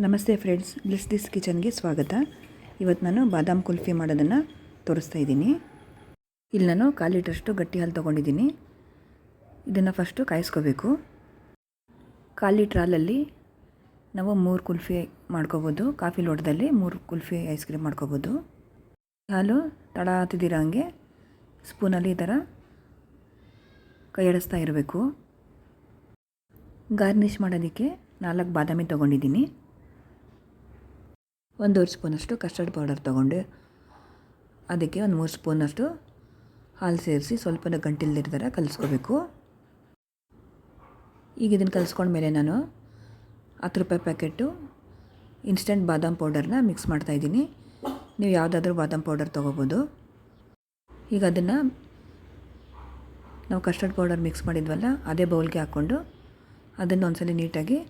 ನಮಸ್ತೆ friends, bliss this ಕಿಚನ್ಗೆ ಸ್ವಾಗತ. ಇವತ್ತು ನಾನು ಬಾದಾಮ್ ಕುಲ್ಫಿ ಮಾಡೋದನ್ನು ತೋರಿಸ್ತಾ ಇದ್ದೀನಿ. ಇಲ್ಲಿ ನಾನು 1/4 ಲೀಟ್ರಷ್ಟು ಗಟ್ಟಿ ಹಾಲು ತೊಗೊಂಡಿದ್ದೀನಿ. ಇದನ್ನು ಫಸ್ಟು ಕಾಯಿಸ್ಕೋಬೇಕು. 1/4 ಲೀಟ್ರ್ ಹಾಲಲ್ಲಿ ನಾವು 3 ಕುಲ್ಫಿ ಮಾಡ್ಕೋಬೋದು. ಕಾಫಿ ಲೋಟದಲ್ಲಿ 3 ಕುಲ್ಫಿ ಐಸ್ ಕ್ರೀಮ್ ಮಾಡ್ಕೋಬೋದು. ಹಾಲು ತಡ ಹತ್ತಿದಿರೋ ಹಂಗೆ ಸ್ಪೂನಲ್ಲಿ ಈ ಥರ ಕೈ ಆಡಿಸ್ತಾ ಇರಬೇಕು. ಗಾರ್ನಿಷ್ ಮಾಡೋದಕ್ಕೆ 4 ಬಾದಾಮಿ ತೊಗೊಂಡಿದ್ದೀನಿ. 1.5 ಸ್ಪೂನಷ್ಟು ಕಸ್ಟರ್ಡ್ ಪೌಡರ್ ತೊಗೊಂಡು ಅದಕ್ಕೆ 3 ಸ್ಪೂನಷ್ಟು ಹಾಲು ಸೇರಿಸಿ ಸ್ವಲ್ಪ ಗಂಟಿಲ್ದಿರೋ ಥರ ಕಲಿಸ್ಕೋಬೇಕು. ಈಗ ಇದನ್ನು ಕಲಿಸ್ಕೊಂಡ್ಮೇಲೆ ನಾನು 10 ರೂಪಾಯಿ ಪ್ಯಾಕೆಟು ಇನ್ಸ್ಟೆಂಟ್ ಬಾದಾಮ್ ಪೌಡರ್ನ ಮಿಕ್ಸ್ ಮಾಡ್ತಾಯಿದ್ದೀನಿ. ನೀವು ಯಾವುದಾದ್ರೂ ಬಾದಾಮ್ ಪೌಡರ್ ತೊಗೋಬೋದು. ಈಗ ಅದನ್ನು ನಾವು ಕಸ್ಟರ್ಡ್ ಪೌಡರ್ ಮಿಕ್ಸ್ ಮಾಡಿದ್ವಲ್ಲ ಅದೇ ಬೌಲ್ಗೆ ಹಾಕ್ಕೊಂಡು ಅದನ್ನು ಒಂದ್ಸಲ ನೀಟಾಗಿ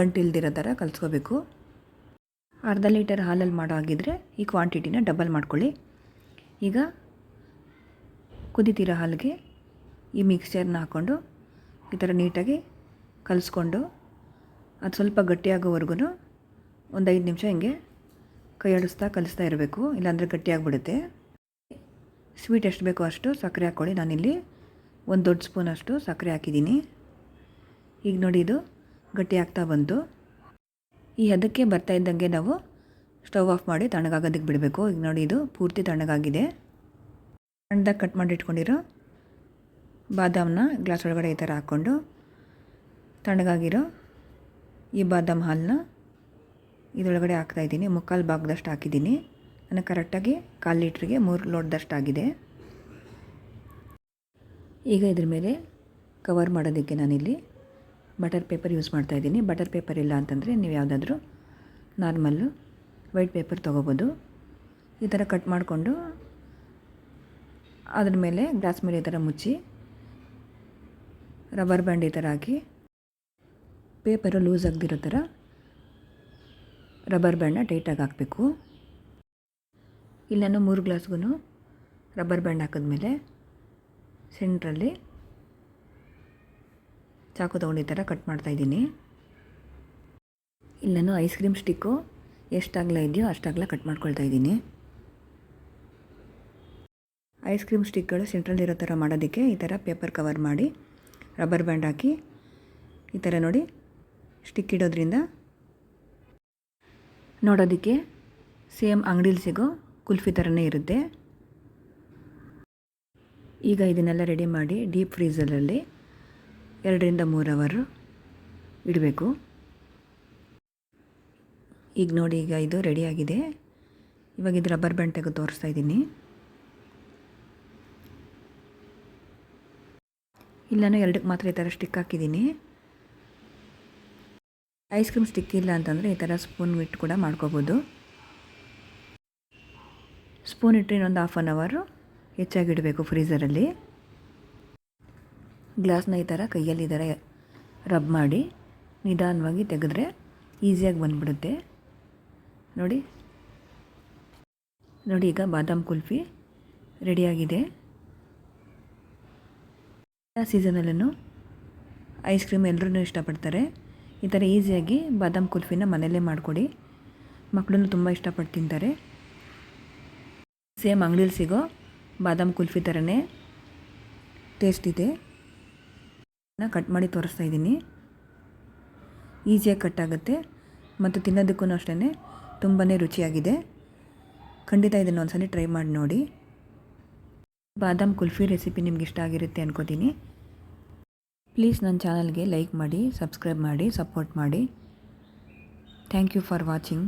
ಗಂಟಿಲ್ದಿರೋ ಥರ ಕಲಿಸ್ಕೋಬೇಕು. 1/2 ಲೀಟರ್ ಹಾಲಲ್ಲಿ ಮಾಡೋ ಹಾಗಿದ್ರೆ ಈ ಕ್ವಾಂಟಿಟಿನ ಡಬಲ್ ಮಾಡ್ಕೊಳ್ಳಿ. ಈಗ ಕುದಿತಿರೋ ಹಾಲಿಗೆ ಈ ಮಿಕ್ಸ್ಚರ್ನ ಹಾಕ್ಕೊಂಡು ಈ ಥರ ನೀಟಾಗಿ ಕಲಿಸ್ಕೊಂಡು ಅದು ಸ್ವಲ್ಪ ಗಟ್ಟಿಯಾಗೋವರೆಗೂ ಒಂದು 5 ನಿಮಿಷ ಹಿಂಗೆ ಕೈ ಆಡಿಸ್ತಾ ಕಲಿಸ್ತಾ ಇರಬೇಕು, ಇಲ್ಲಾಂದರೆ ಗಟ್ಟಿಯಾಗಿಬಿಡುತ್ತೆ. ಸ್ವೀಟ್ ಎಷ್ಟು ಬೇಕೋ ಅಷ್ಟು ಸಕ್ಕರೆ ಹಾಕ್ಕೊಳ್ಳಿ. ನಾನಿಲ್ಲಿ 1 ದೊಡ್ಡ ಸ್ಪೂನಷ್ಟು ಸಕ್ಕರೆ ಹಾಕಿದ್ದೀನಿ. ಈಗ ನೋಡಿ ಇದು ಗಟ್ಟಿ ಆಗ್ತಾ ಬಂತು. ಈ ಹದಕ್ಕೆ ಬರ್ತಾ ಇದ್ದಂಗೆ ನಾವು ಸ್ಟವ್ ಆಫ್ ಮಾಡಿ ತಣ್ಣಗಾಗೋದಕ್ಕೆ ಬಿಡಬೇಕು. ಈಗ ನೋಡಿ ಇದು ಪೂರ್ತಿ ತಣ್ಣಗಾಗಿದೆ. ಸಣ್ಣದಾಗಿ ಕಟ್ ಮಾಡಿ ಇಟ್ಕೊಂಡಿರೋ ಬಾದಾಮನ್ನ ಗ್ಲಾಸ್ ಒಳಗಡೆ ಈ ಥರ ಹಾಕ್ಕೊಂಡು ತಣ್ಣಗಾಗಿರೋ ಈ ಬಾದಾಮ್ ಹಾಲನ್ನ ಇದರೊಳಗಡೆ ಹಾಕ್ತಾಯಿದ್ದೀನಿ. 3/4 ಭಾಗದಷ್ಟು ಹಾಕಿದ್ದೀನಿ. ನನಗೆ ಕರೆಕ್ಟಾಗಿ 1/4 ಲೀಟ್ರಿಗೆ 3 ಲೋಟದಷ್ಟು ಆಗಿದೆ. ಈಗ ಇದ್ರ ಮೇಲೆ ಕವರ್ ಮಾಡೋದಕ್ಕೆ ನಾನಿಲ್ಲಿ ಬಟರ್ ಪೇಪರ್ ಯೂಸ್ ಮಾಡ್ತಾಯಿದ್ದೀನಿ. ಬಟರ್ ಪೇಪರ್ ಇಲ್ಲ ಅಂತಂದರೆ ನೀವು ಯಾವುದಾದ್ರೂ ನಾರ್ಮಲ್ಲು ವೈಟ್ ಪೇಪರ್ ತೊಗೋಬೋದು. ಈ ಥರ ಕಟ್ ಮಾಡಿಕೊಂಡು ಅದ್ರ ಮೇಲೆ ಗ್ಲಾಸ್ ಮೇಲೆ ಈ ಥರ ಮುಚ್ಚಿ ರಬ್ಬರ್ ಬ್ಯಾಂಡ್ ಈ ಥರ ಹಾಕಿ ಪೇಪರು ಲೂಸ್ ಆಗದಿರೋ ಥರ ರಬ್ಬರ್ ಬ್ಯಾಂಡನ್ನ ಟೈಟಾಗಿ ಹಾಕಬೇಕು. ಇಲ್ಲಿ ನಾನು 3 ಗ್ಲಾಸ್ಗೂ ರಬ್ಬರ್ ಬ್ಯಾಂಡ್ ಹಾಕಿದ್ಮೇಲೆ ಸೆಂಟ್ರಲ್ಲಿ ಚಾಕು ತೊಗೊಂಡು ಈ ಥರ ಕಟ್ ಮಾಡ್ತಾಯಿದ್ದೀನಿ. ಇಲ್ಲಿ ನಾನು ಐಸ್ ಕ್ರೀಮ್ ಸ್ಟಿಕ್ಕು ಎಷ್ಟಾಗಲ ಇದೆಯೋ ಅಷ್ಟಾಗಲ ಕಟ್ ಮಾಡ್ಕೊಳ್ತಾ ಇದ್ದೀನಿ. ಐಸ್ ಕ್ರೀಮ್ ಸ್ಟಿಕ್ಗಳು ಸೆಂಟ್ರಲ್ಲಿರೋ ಥರ ಮಾಡೋದಕ್ಕೆ ಈ ಥರ ಪೇಪರ್ ಕವರ್ ಮಾಡಿ ರಬ್ಬರ್ ಬ್ಯಾಂಡ್ ಹಾಕಿ ಈ ಥರ ನೋಡಿ ಸ್ಟಿಕ್ ಇಡೋದ್ರಿಂದ ನೋಡೋದಕ್ಕೆ ಸೇಮ್ ಅಂಗಡೀಲಿ ಸಿಗೋ ಕುಲ್ಫಿ ಥರನೇ ಇರುತ್ತೆ. ಈಗ ಇದನ್ನೆಲ್ಲ ರೆಡಿ ಮಾಡಿ ಡೀಪ್ ಫ್ರೀಝರಲ್ಲಿ 2 ರಿಂದ 3 ಅವರ್ ಇಡಬೇಕು. ಈಗ ನೋಡಿ ಈಗ ಇದು ರೆಡಿಯಾಗಿದೆ. ಇವಾಗ ಇದು ರಬ್ಬರ್ ಬ್ಯಾಂಡ್ ತೆಗೆದು ತೋರಿಸ್ತಾ ಇದ್ದೀನಿ. ಇಲ್ಲಿ ನಾನು 2ಕ್ಕೆ ಮಾತ್ರ ಈ ಥರ ಸ್ಟಿಕ್ ಹಾಕಿದ್ದೀನಿ. ಐಸ್ ಕ್ರೀಮ್ ಸ್ಟಿಕ್ ಇಲ್ಲ ಅಂತಂದರೆ ಈ ಥರ ಸ್ಪೂನ್ ಇಟ್ಟು ಕೂಡ ಮಾಡ್ಕೋಬೋದು. ಸ್ಪೂನ್ ಇಟ್ಟರೆ ಇನ್ನೊಂದು 1/2 ಅವರ್ ಹೆಚ್ಚಾಗಿ ಇಡಬೇಕು ಫ್ರೀಝರಲ್ಲಿ. ಗ್ಲಾಸ್ನ ಈ ಥರ ಕೈಯಲ್ಲಿ ಈ ಥರ ರಬ್ ಮಾಡಿ ನಿಧಾನವಾಗಿ ತೆಗೆದ್ರೆ ಈಸಿಯಾಗಿ ಬಂದುಬಿಡುತ್ತೆ. ನೋಡಿ ಈಗ ಬಾದಾಮ್ ಕುಲ್ಫಿ ರೆಡಿಯಾಗಿದೆ. ಎಲ್ಲ ಸೀಸನಲ್ಲೂ ಐಸ್ ಕ್ರೀಮ್ ಎಲ್ಲರೂ ಇಷ್ಟಪಡ್ತಾರೆ. ಈ ಥರ ಈಸಿಯಾಗಿ ಬಾದಾಮ್ ಕುಲ್ಫಿನ ಮನೆಯಲ್ಲೇ ಮಾಡಿಕೊಡಿ. ಮಕ್ಕಳನ್ನು ತುಂಬ ಇಷ್ಟಪಟ್ಟು ತಿಂತಾರೆ. ಸೇಮ್ ಅಂಗಡೀಲಿ ಸಿಗೋ ಬಾದಾಮ್ ಕುಲ್ಫಿ ಥರನೇ ಟೇಸ್ಟ್ ಇದೆ. ಕಟ್ ಮಾಡಿ ತೋರಿಸ್ತಾ ಇದ್ದೀನಿ. ಈಸಿಯಾಗಿ ಕಟ್ ಆಗುತ್ತೆ ಮತ್ತು ತಿನ್ನೋದಕ್ಕೂ ಅಷ್ಟೇ ತುಂಬಾ ರುಚಿಯಾಗಿದೆ. ಖಂಡಿತ ಇದನ್ನು ಒಂದ್ಸಲ ಟ್ರೈ ಮಾಡಿ ನೋಡಿ. ಬಾದಾಮ್ ಕುಲ್ಫಿ ರೆಸಿಪಿ ನಿಮ್ಗೆ ಇಷ್ಟ ಆಗಿರುತ್ತೆ ಅನ್ಕೋತೀನಿ. ಪ್ಲೀಸ್ ನನ್ನ ಚಾನಲ್ಗೆ ಲೈಕ್ ಮಾಡಿ, ಸಬ್ಸ್ಕ್ರೈಬ್ ಮಾಡಿ, ಸಪೋರ್ಟ್ ಮಾಡಿ. Thank you for watching.